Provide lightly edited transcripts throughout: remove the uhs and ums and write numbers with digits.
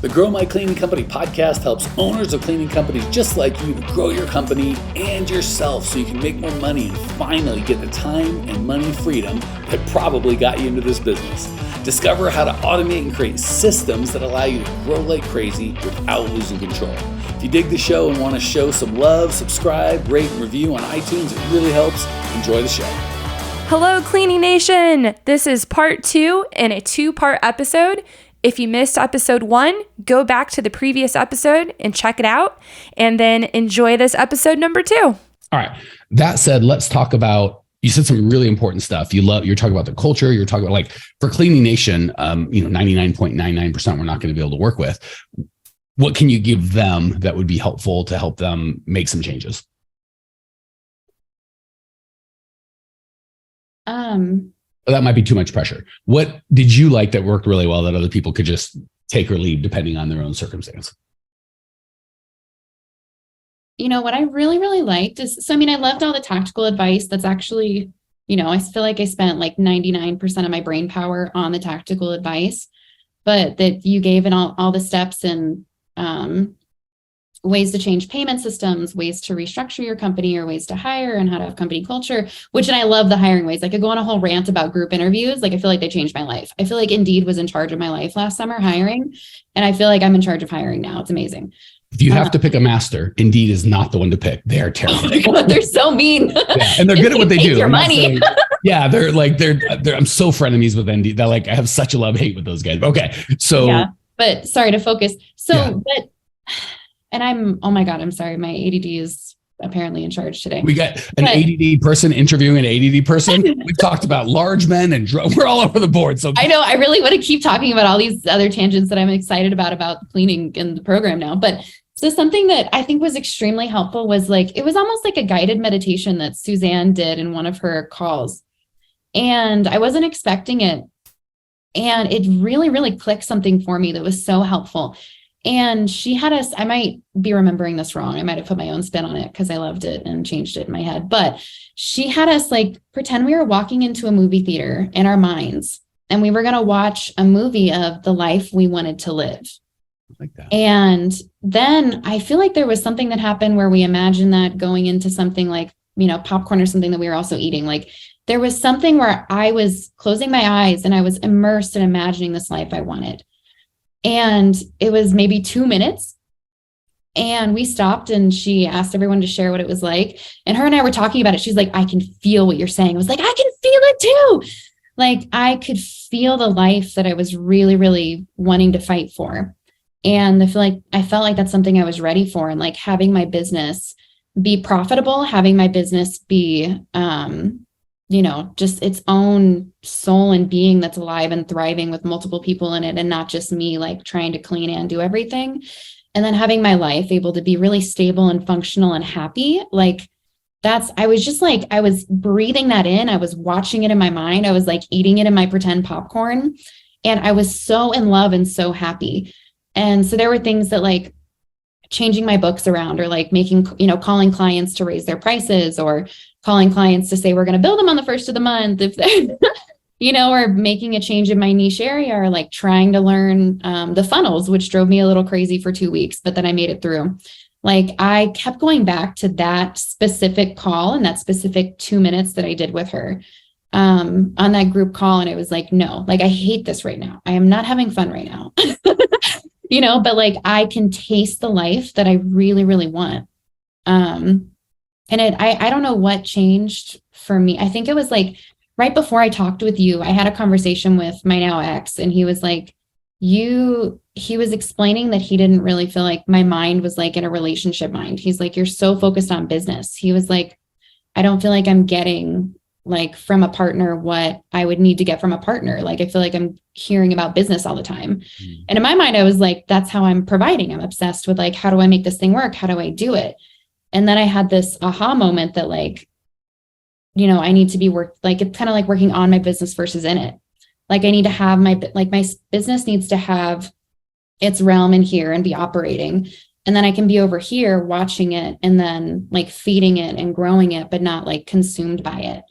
The Grow My Cleaning Company podcast helps owners of cleaning companies just like you to grow your company and yourself so you can make more money and finally get the time and money freedom that probably got you into this business. Discover how to automate and create systems that allow you to grow like crazy without losing control. If you dig the show and want to show some love, subscribe, rate, and review on iTunes. It really helps. Enjoy the show. Hello, Cleaning Nation. This is part 2 in a 2-part episode. If you missed episode 1, go back to the previous episode and check it out, and then enjoy this episode number 2. All right. That said, let's talk about, you said some really important stuff. You're talking about the culture. You're talking about, like, for Cleaning Nation, 99.99% we're not going to be able to work with. What can you give them that would be helpful to help them make some changes? That might be too much pressure. What did you like that worked really well that other people could just take or leave depending on their own circumstance? You know, what I really, really liked is, I loved all the tactical advice. That's actually, I feel like I spent like 99% of my brain power on the tactical advice, but that you gave in all the steps and ways to change payment systems, ways to restructure your company, or ways to hire, and how to have company culture, and I love the hiring ways. I could go on a whole rant about group interviews. Like, I feel like they changed my life. I feel like Indeed was in charge of my life last summer hiring, and I feel like I'm in charge of hiring now. It's amazing. If you have to pick a master, Indeed is not the one to pick. They're terrible. Oh my God, they're so mean. Yeah, and they're good at what they do. Your money. Yeah, they're I'm so frenemies with Indeed. They're like, I have such a love-hate with those guys. Okay, so. Yeah, but sorry to focus. Oh my God, I'm sorry. My ADD is apparently in charge today. We got an ADD person interviewing an ADD person. We've talked about large men and we're all over the board. So I know I really want to keep talking about all these other tangents that I'm excited about cleaning in the program now. But so something that I think was extremely helpful was, like, it was almost like a guided meditation that Suzanne did in one of her calls. And I wasn't expecting it. And it really, really clicked something for me that was so helpful. And she had us, I might be remembering this wrong. I might have put my own spin on it because I loved it and changed it in my head. But she had us, like, pretend we were walking into a movie theater in our minds, and we were going to watch a movie of the life we wanted to live. Like that. And then I feel like there was something that happened where we imagined that going into something like, popcorn or something that we were also eating. Like, there was something where I was closing my eyes and I was immersed in imagining this life I wanted. And it was maybe 2 minutes, and we stopped, and she asked everyone to share what it was like. And her and I were talking about it. She's like, I can feel what you're saying. I was like, I can feel it too. Like, I could feel the life that I was really, really wanting to fight for. And I felt like that's something I was ready for. And, like, having my business be profitable, having my business be, just its own soul and being that's alive and thriving with multiple people in it, and not just me, like, trying to clean and do everything. And then having my life able to be really stable and functional and happy. Like, I was breathing that in. I was watching it in my mind. I was, like, eating it in my pretend popcorn, and I was so in love and so happy. And so there were things that, like, changing my books around, or, like, making, calling clients to raise their prices, or calling clients to say, we're going to bill them on the first of the month, if they're, or making a change in my niche area, or, like, trying to learn the funnels, which drove me a little crazy for 2 weeks, but then I made it through. Like, I kept going back to that specific call and that specific 2 minutes that I did with her on that group call. And it was like, no, like, I hate this right now. I am not having fun right now. But, like, I can taste the life that I really, really want. And I don't know what changed for me. I think it was, like, right before I talked with you, I had a conversation with my now ex, and he was like, he was explaining that he didn't really feel like my mind was, like, in a relationship mind. He's like, you're so focused on business. He was like, I don't feel like I'm getting, like, from a partner what I would need to get from a partner. Like, I feel like I'm hearing about business all the time. And in my mind, I was like, that's how I'm providing. I'm obsessed with, like, how do I make this thing work? How do I do it? And then I had this aha moment that, like, I need to be it's kind of like working on my business versus in it. Like, I need to have my business needs to have its realm in here and be operating. And then I can be over here watching it, and then, like, feeding it and growing it, but not, like, consumed by it.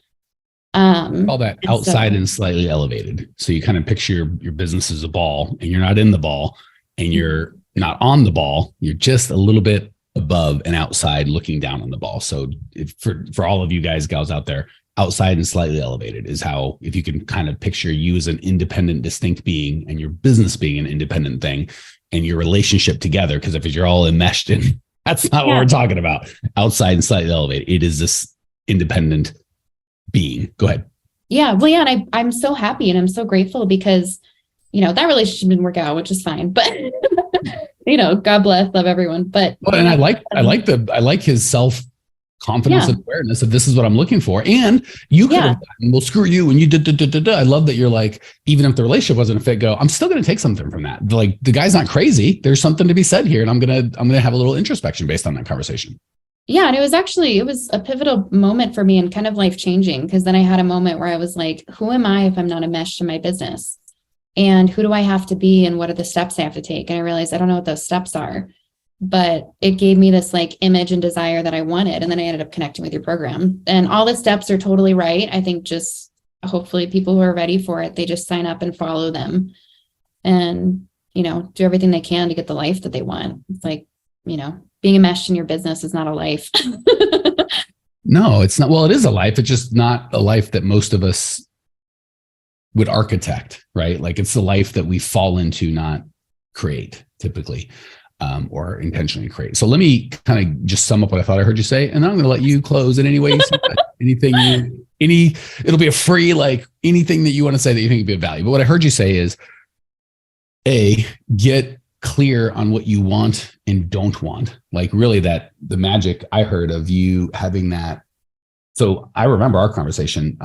All that outside and slightly elevated. So you kind of picture your business as a ball, and you're not in the ball. and you're not on the ball, you're just a little bit above and outside looking down on the ball. So for all of you guys, gals out there, outside and slightly elevated is how, if you can kind of picture you as an independent, distinct being and your business being an independent thing and your relationship together. Because if you're all enmeshed in, that's not what we're talking about. Outside and slightly elevated. It is this independent being. Go ahead. Yeah. Well, yeah. And I'm so happy and I'm so grateful because, that relationship didn't work out, which is fine, but God bless, love everyone. But and I like his self-confidence and awareness of this is what I'm looking for. And you could have gotten, well, screw you. And you did. I love that you're like, even if the relationship wasn't a fit, I'm still going to take something from that. Like the guy's not crazy. There's something to be said here. And I'm going to have a little introspection based on that conversation. Yeah. And it was a pivotal moment for me and kind of life changing. Because then I had a moment where I was like, who am I if I'm not enmeshed in my business? And who do I have to be? And what are the steps I have to take? And I realized I don't know what those steps are, but it gave me this like image and desire that I wanted. And then I ended up connecting with your program, and all the steps are totally right. I think just hopefully people who are ready for it, they just sign up and follow them and, do everything they can to get the life that they want. It's like, being enmeshed in your business is not a life. No, it's not. Well, it is a life. It's just not a life that most of us would architect, right? Like it's the life that we fall into, not create typically, or intentionally create. So let me kind of just sum up what I thought I heard you say, and then I'm going to let you close in any way. It'll be a free, like anything that you want to say that you think would be of value. But what I heard you say is get clear on what you want and don't want. Like really the magic I heard of you having that. So I remember our conversation,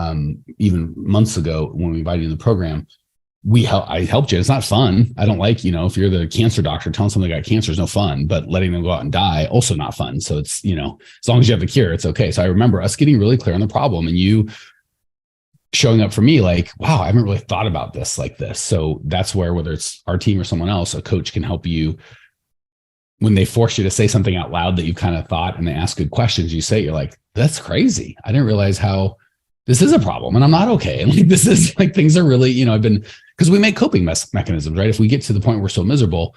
even months ago when we invited you in the program, I helped you. It's not fun. I don't like, if you're the cancer doctor, telling someone they got cancer is no fun, but letting them go out and die, also not fun. So it's, as long as you have the cure, it's okay. So I remember us getting really clear on the problem and you showing up for me like, wow, I haven't really thought about this like this. So that's where, whether it's our team or someone else, a coach can help you. When they force you to say something out loud that you kind of thought, and they ask good questions, you say, you're like, that's crazy. I didn't realize how this is a problem and I'm not okay. And like, this is like, things are really, because we make coping mechanisms, right? If we get to the point where we're so miserable,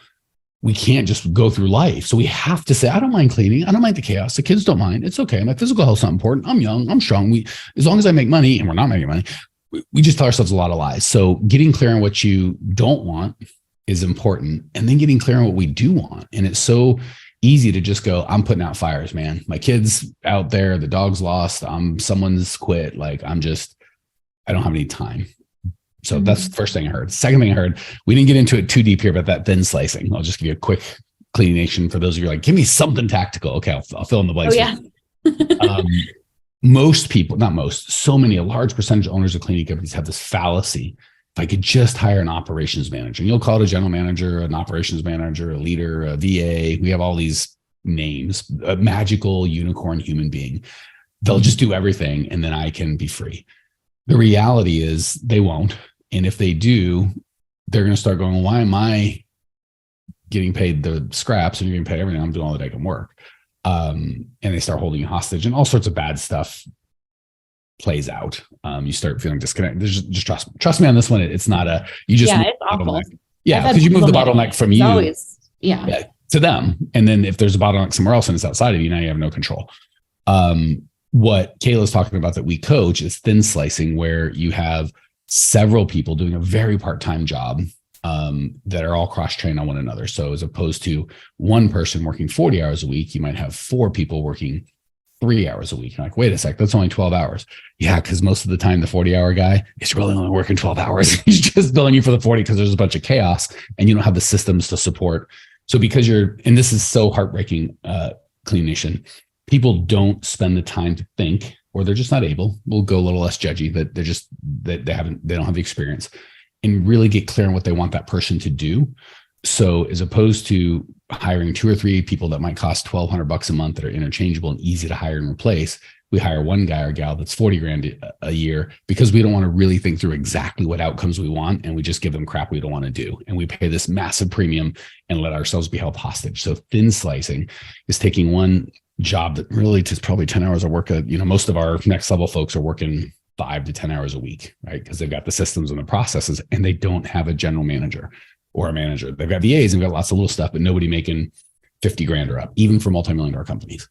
we can't just go through life. So we have to say, I don't mind cleaning. I don't mind the chaos. The kids don't mind. It's okay. My physical health's not important. I'm young. I'm strong. As long as I make money, and we're not making money, we just tell ourselves a lot of lies. So getting clear on what you don't want is important. And then getting clear on what we do want. And it's so easy to just go, I'm putting out fires, man. My kid's out there. The dog's lost. Someone's quit. Like I don't have any time. So that's the first thing I heard. Second thing I heard, we didn't get into it too deep here, but that thin slicing. I'll just give you a quick cleaning nation for those of you who are like, give me something tactical. Okay, I'll fill in the blanks. Oh, yeah. Most people, not most, so many, a large percentage of owners of cleaning companies have this fallacy. If I could just hire an operations manager, and you'll call it a general manager, an operations manager, a leader, a VA. We have all these names, a magical unicorn human being. They'll just do everything and then I can be free. The reality is they won't. And if they do, they're going to start going, why am I getting paid the scraps and you're getting paid everything? I'm doing all that I can work. And they start holding you hostage and all sorts of bad stuff plays out. You start feeling disconnected. Just trust me on this one. It's not it's awful. Yeah. Because you move the bottleneck from you to them. And then if there's a bottleneck somewhere else and it's outside of you, now you have no control. What Kayla's talking about that we coach is thin slicing, where you have several people doing a very part-time job that are all cross-trained on one another. So as opposed to one person working 40 hours a week, you might have 4 people working 3 hours a week. You're like, wait a sec, that's only 12 hours. Yeah, because most of the time the 40-hour guy is really only working 12 hours. He's just billing you for the 40 because there's a bunch of chaos and you don't have the systems to support. So because and this is so heartbreaking, Clean Nation, people don't spend the time to think, or they're just not able. We'll go a little less judgy, but they don't have the experience and really get clear on what they want that person to do. So as opposed to hiring 2 or 3 people that might cost $1,200 a month that are interchangeable and easy to hire and replace, we hire one guy or gal that's $40,000 a year because we don't want to really think through exactly what outcomes we want. And we just give them crap we don't want to do. And we pay this massive premium and let ourselves be held hostage. So thin slicing is taking one job that really is probably 10 hours of work. Most of our next level folks are working 5 to 10 hours a week, right? Because they've got the systems and the processes and they don't have a general manager. or a manager. They've got VAs and got lots of little stuff, but nobody making 50 grand or up, even for multi-million-dollar companies.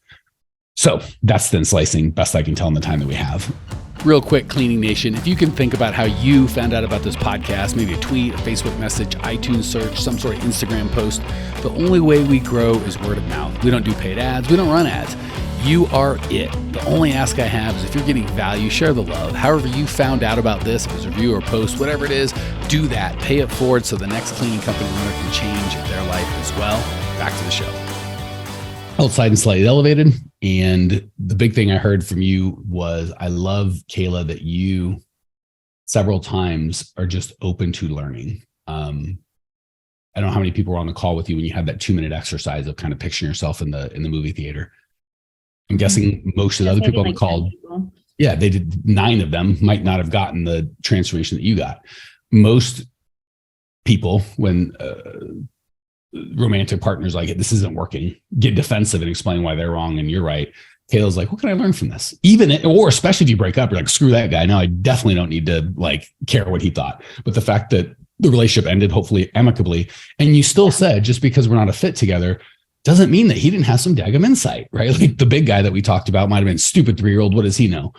So that's thin slicing, best I can tell in the time that we have. Real quick, Cleaning Nation, if you can think about how you found out about this podcast, maybe a tweet, a Facebook message, iTunes search, some sort of Instagram post, the only way we grow is word of mouth. We don't do paid ads. We don't run ads. You are it. The only ask I have is if you're getting value, share the love. However you found out about this, if it's a review or post, whatever it is, do that. Pay it forward so the next cleaning company owner can change their life as well. Back to the show. Outside and slightly elevated. And the big thing I heard from you was, I love, Kayla, that you several times are just open to learning. I don't know how many people were on the call with you when you had that 2-minute exercise of kind of picturing yourself in the movie theater. I'm guessing most of the other people on the call, yeah, they did. 9 of them might not have gotten the transformation that you got. Most people, when romantic partners like, this isn't working, get defensive and explain why they're wrong and you're right. Kayla's like, what can I learn from this? Or especially if you break up, you're like, screw that guy. No, I definitely don't need to care what he thought. But the fact that the relationship ended, hopefully amicably, and you still said, just because we're not a fit together doesn't mean that he didn't have some daggum insight, right? Like the big guy that we talked about might've been stupid 3-year-old. What does he know?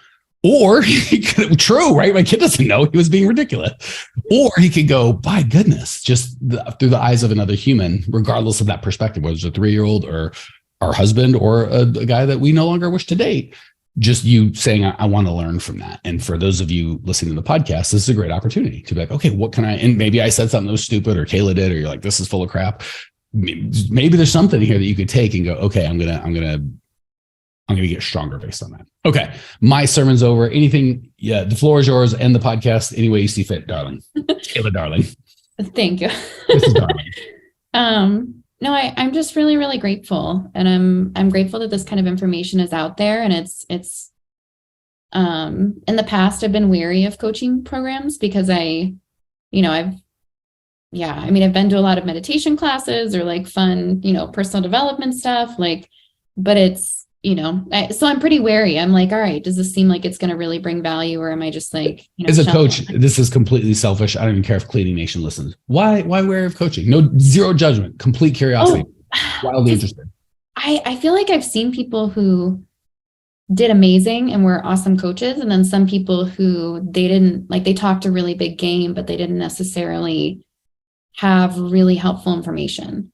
Or he could, true, right? My kid doesn't know, he was being ridiculous. Or he could go, by goodness, just through the eyes of another human, regardless of that perspective, whether it's a 3-year-old or our husband or a guy that we no longer wish to date. Just you saying, I want to learn from that. And for those of you listening to the podcast, this is a great opportunity to be like, okay, what can I, and maybe I said something that was stupid or Kayla did, or you're like, this is full of crap. Maybe there's something here that you could take and go, okay, I'm going to get stronger based on that. Okay. My sermon's over. Anything? Yeah. The floor is yours and the podcast any way you see fit, darling. Kayla, darling. Thank you. This is darling. No, I'm just really, really grateful. And I'm grateful that this kind of information is out there. And it's in the past, I've been wary of coaching programs because I've been to a lot of meditation classes or fun, personal development stuff, but it's, so I'm pretty wary. I'm like, all right, does this seem like it's going to really bring value? Or am I just as a coach, this is completely selfish. I don't even care if Cleaning Nation listens. Why wary of coaching? No, zero judgment, complete curiosity. Wildly interested. I feel like I've seen people who did amazing and were awesome coaches. And then some people who they talked a really big game, but they didn't necessarily have really helpful information.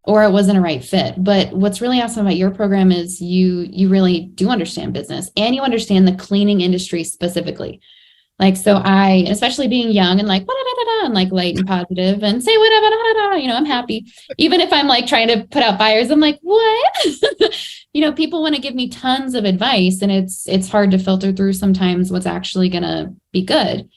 Or it wasn't a right fit. But what's really awesome about your program is you really do understand business and you understand the cleaning industry specifically. So I, especially being young and and light and positive and say whatever, I'm happy. Even if I'm trying to put out fires, I'm like, what? People want to give me tons of advice and it's hard to filter through sometimes what's actually going to be good.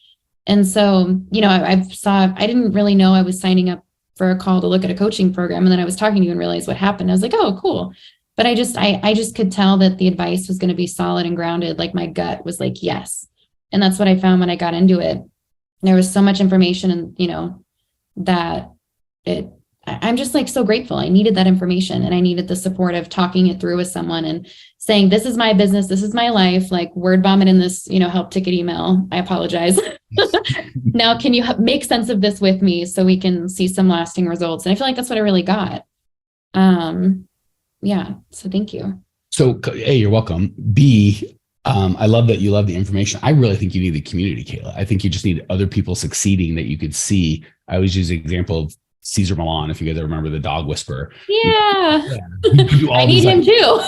And so, I didn't really know I was signing up for a call to look at a coaching program. And then I was talking to you and realized what happened. I was like, oh, cool. But I just could tell that the advice was going to be solid and grounded. My gut was like, yes. And that's what I found when I got into it. There was so much information and, I'm just so grateful. I needed that information and I needed the support of talking it through with someone and saying, this is my business. This is my life. Word vomit in this, help ticket email. I apologize. Now, can you make sense of this with me so we can see some lasting results? And I feel like that's what I really got. Yeah. So thank you. So A, you're welcome. B, I love that you love the information. I really think you need the community, Kayla. I think you just need other people succeeding that you could see. I always use the example of Caesar Milan, if you guys remember the dog whisperer. Yeah. I need him too.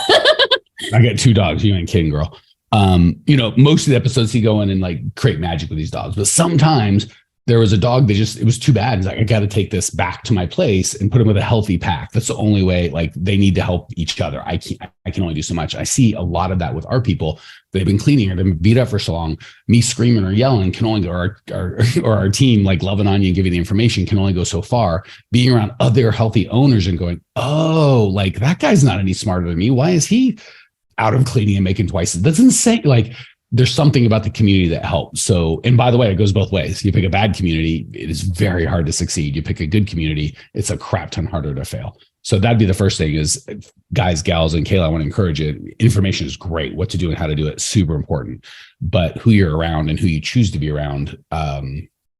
I got 2 dogs. You ain't kidding, girl. Most of the episodes he go in and create magic with these dogs, but sometimes there was a dog that it was too bad. He's like, I got to take this back to my place and put him with a healthy pack. That's the only way. They need to help each other. I can only do so much. I see a lot of that with our people. They've been cleaning or they've been beat up for so long. Me screaming or yelling can only go, or our team loving on you and giving the information can only go so far. Being around other healthy owners and going, oh, that guy's not any smarter than me. Why is he out of cleaning and making twice? That's insane. There's something about the community that helps. So, and by the way, it goes both ways. You pick a bad community, it is very hard to succeed. You pick a good community, it's a crap ton harder to fail. So that'd be the first thing is, guys, gals, and Kayla, I want to encourage you. Information is great. What to do and how to do it, super important. But who you're around and who you choose to be around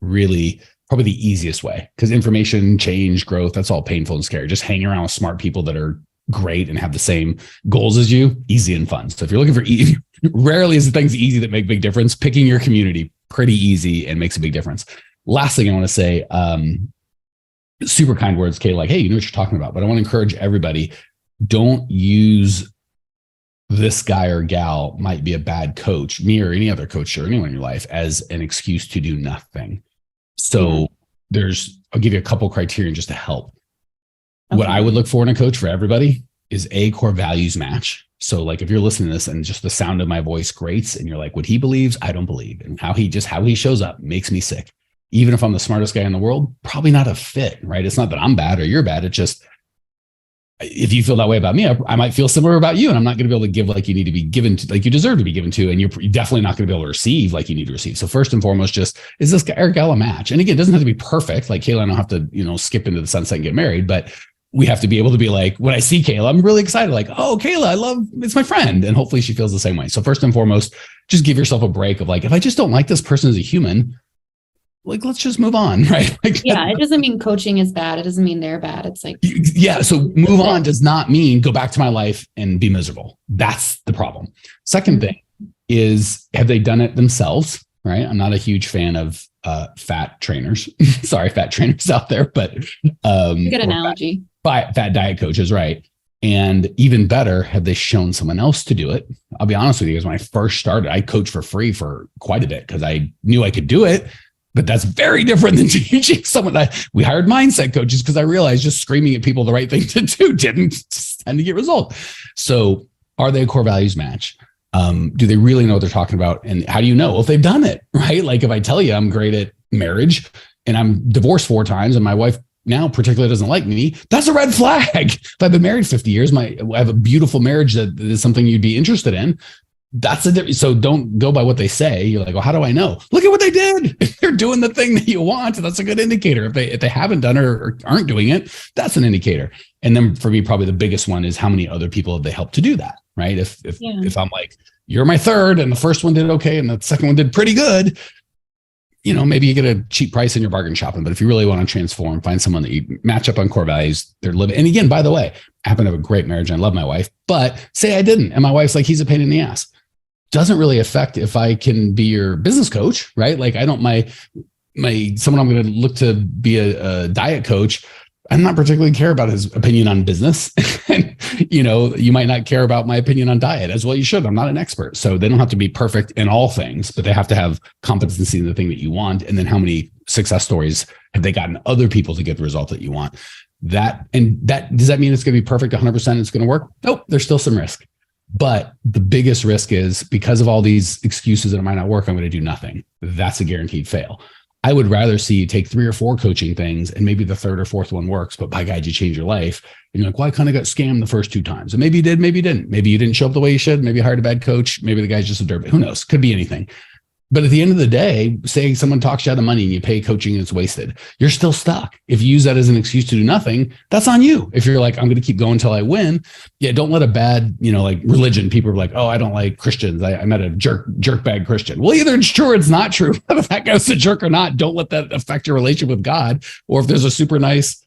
really probably the easiest way, because information, change, growth, that's all painful and scary. Just hang around with smart people that are great and have the same goals as you, easy and fun. So if you're looking for rarely is the things easy that make big difference. Picking your community, pretty easy and makes a big difference. Last thing I want to say, super kind words, Kayla, like, hey, you know what you're talking about, but I want to encourage everybody, don't use this guy or gal might be a bad coach, me or any other coach or anyone in your life, as an excuse to do nothing. So I'll give you a couple criteria just to help. Okay. What I would look for in a coach for everybody is a core values match. So like if you're listening to this and just the sound of my voice grates and you're like, what he believes, I don't believe. And how he shows up makes me sick. Even if I'm the smartest guy in the world, probably not a fit, right? It's not that I'm bad or you're bad. It's just, if you feel that way about me, I might feel similar about you. And I'm not going to be able to give like you need to be given to, like you deserve to be given to. And you're definitely not going to be able to receive like you need to receive. So first and foremost, just, is this guy or gal a match? And again, it doesn't have to be perfect. Like Kayla, I don't have to, skip into the sunset and get married, but we have to be able to be like, when I see Kayla, I'm really excited. Like, oh, Kayla, it's my friend. And hopefully she feels the same way. So first and foremost, just give yourself a break of like, if I just don't like this person as a human, like, let's just move on, right? Like, yeah, it doesn't mean coaching is bad. It doesn't mean they're bad. It's like, yeah. So move on does not mean go back to my life and be miserable. That's the problem. Second thing is, have they done it themselves? Right. I'm not a huge fan of fat trainers. Sorry, fat trainers out there, but good analogy. Fat diet coaches, right? And even better, have they shown someone else to do it? I'll be honest with you, because when I first started, I coached for free for quite a bit because I knew I could do it. But that's very different than teaching someone. We hired mindset coaches because I realized just screaming at people the right thing to do didn't tend to get results. So are they a core values match? Do they really know what they're talking about? And how do you know? Well, if they've done it, right? Like if I tell you I'm great at marriage and I'm divorced 4 times and my wife now particularly doesn't like me, that's a red flag. If I've been married 50 years, I have a beautiful marriage that is something you'd be interested in. That's a difference. So don't go by what they say. You're like, well, how do I know? Look at what they did. If they're doing the thing that you want, that's a good indicator. If they haven't done it or aren't doing it, that's an indicator. And then for me, probably the biggest one is how many other people have they helped to do that, right? If I'm like, you're my third and the first one did okay and the second one did pretty good, maybe you get a cheap price in your bargain shopping. But if you really want to transform, find someone that you match up on core values, they're living. And again, by the way, I happen to have a great marriage and I love my wife, but say I didn't. And my wife's like, he's a pain in the ass. Doesn't really affect if I can be your business coach, right? Like I don't, someone I'm going to look to be a diet coach. I'm not particularly care about his opinion on business. And, you might not care about my opinion on diet as well. You should. I'm not an expert. So they don't have to be perfect in all things, but they have to have competency in the thing that you want. And then how many success stories have they gotten other people to get the result that you want? Does that mean it's going to be perfect 100%? It's going to work? Nope. There's still some risk. But the biggest risk is because of all these excuses that it might not work, I'm going to do nothing. That's a guaranteed fail. I would rather see you take 3 or 4 coaching things and maybe the 3rd or 4th one works, but by God, you change your life. And you're like, well, I kind of got scammed the first 2 times. And maybe you did, maybe you didn't. Maybe you didn't show up the way you should. Maybe you hired a bad coach. Maybe the guy's just a derp. Who knows? Could be anything. But at the end of the day, say someone talks you out of money and you pay coaching and it's wasted, you're still stuck. If you use that as an excuse to do nothing, that's on you. If you're like, I'm going to keep going until I win. Yeah. Don't let a bad, like religion. People are like, oh, I don't like Christians. I met a jerk bag Christian. Well, either it's true or it's not true. If that guy's a jerk or not, don't let that affect your relationship with God. Or if there's a super nice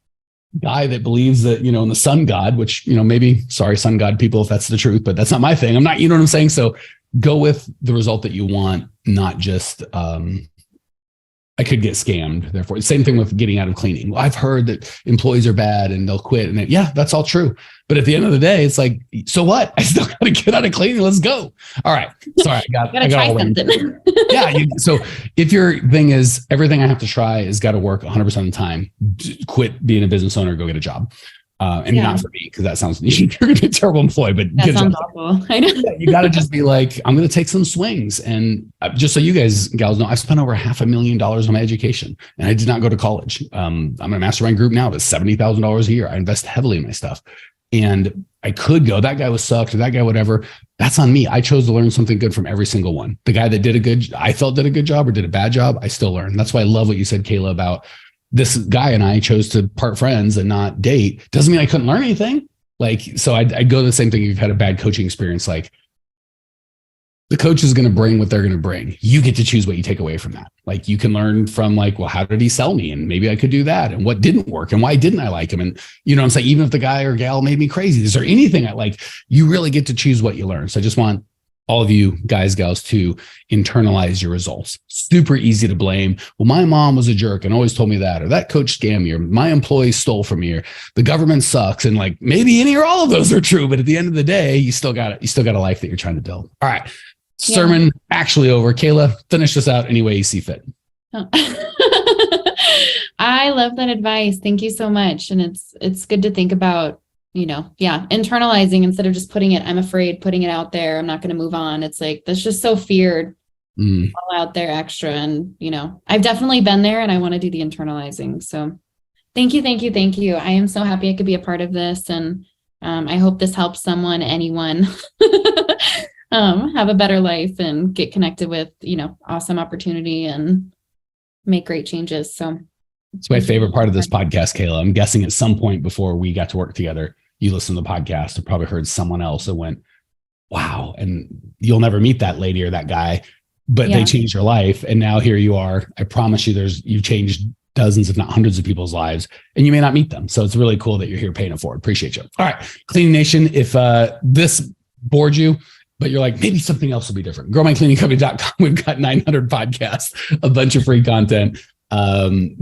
guy that believes that, in the sun God, which, maybe, sorry, sun God people, if that's the truth, but that's not my thing. I'm not, you know what I'm saying? So go with the result that you want, not just, I could get scammed. Therefore, same thing with getting out of cleaning. Well, I've heard that employees are bad and they'll quit. And yeah, that's all true. But at the end of the day, it's like, so what? I still got to get out of cleaning. Let's go. All right. Sorry. I got all something. Yeah. So if your thing is everything I have to try has got to work 100% of the time, quit being a business owner, go get a job. Not for me, because that sounds, you're going to be a terrible employee, but that sounds awful. I know. You got to just be like, I'm going to take some swings. And just so you guys, gals know, I've spent over $500,000 on my education and I did not go to college. I'm in a mastermind group now that's $70,000 a year. I invest heavily in my stuff and I could go, that guy was sucked or that guy, whatever. That's on me. I chose to learn something good from every single one. The guy that I felt did a good job or did a bad job, I still learn. That's why I love what you said, Kayla, about this guy and I chose to part friends and not date. Doesn't mean I couldn't learn anything. So I'd go the same thing. You've had a bad coaching experience. Like The coach is going to bring what they're going to bring. You get to choose what you take away from that. Like you can learn from like, well, how did he sell me? And maybe I could do that. And what didn't work? And why didn't I like him? And you know what I'm saying? Even if the guy or gal made me crazy, is there anything I like? You really get to choose what you learn. So I just want all of you guys, gals, to internalize your results. Super easy to blame. Well, my mom was a jerk and always told me that, or that coach scammed me, or my employees stole from me, or the government sucks. And like maybe any or all of those are true, but at the end of the day, you still got a life that you're trying to build. All right. Sermon actually over. Kayla, finish this out any way you see fit. Oh. I love that advice. Thank you so much. And it's good to think about, internalizing instead of just putting it, I'm afraid, putting it out there. I'm not going to move on. It's like, that's just so feared all out there extra. And, I've definitely been there and I want to do the internalizing. So thank you. I am so happy I could be a part of this. And I hope this helps anyone have a better life and get connected with, awesome opportunity and make great changes. So it's my favorite part of this podcast, Kayla. I'm guessing at some point before we got to work together, you listened to the podcast and probably heard someone else that went, wow. And you'll never meet that lady or that guy, but they changed your life. And now here you are. I promise you you've changed dozens, if not hundreds of people's lives, and you may not meet them. So it's really cool that you're here paying it forward. Appreciate you. All right. Cleaning Nation. If this bored you, but you're like, maybe something else will be different. GrowMyCleaningCompany.com. We've got 900 podcasts, a bunch of free content.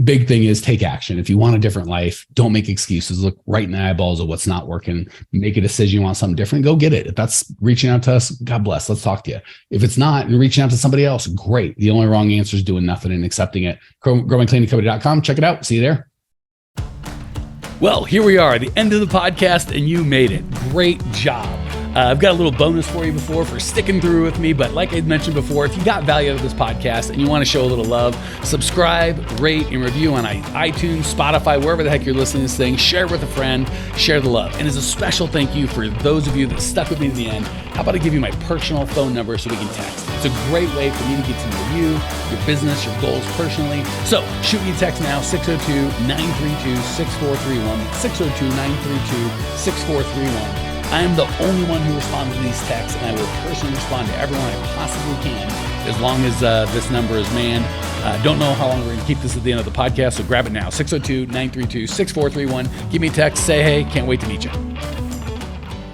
Big thing is take action. If you want a different life, don't make excuses. Look right in the eyeballs of what's not working. Make a decision. You want something different, go get it. If that's reaching out to us, God bless. Let's talk to you. If it's not, and reaching out to somebody else, great. The only wrong answer is doing nothing and accepting it. GrowMyCleaningCompany.com. Check it out. See you there. Well, here we are, the end of the podcast, and you made it. Great job. I've got a little bonus for you for sticking through with me. But like I mentioned before, if you got value out of this podcast and you want to show a little love, subscribe, rate, and review on iTunes, Spotify, wherever the heck you're listening to this thing. Share it with a friend. Share the love. And as a special thank you for those of you that stuck with me to the end, how about I give you my personal phone number so we can text? It's a great way for me to get to know you, your business, your goals personally. So shoot me a text now, 602-932-6431, 602-932-6431. I am the only one who responds to these texts, and I will personally respond to everyone I possibly can as long as this number is manned. Don't know how long we're going to keep this at the end of the podcast, so grab it now, 602-932-6431. Give me a text, say hey, can't wait to meet you.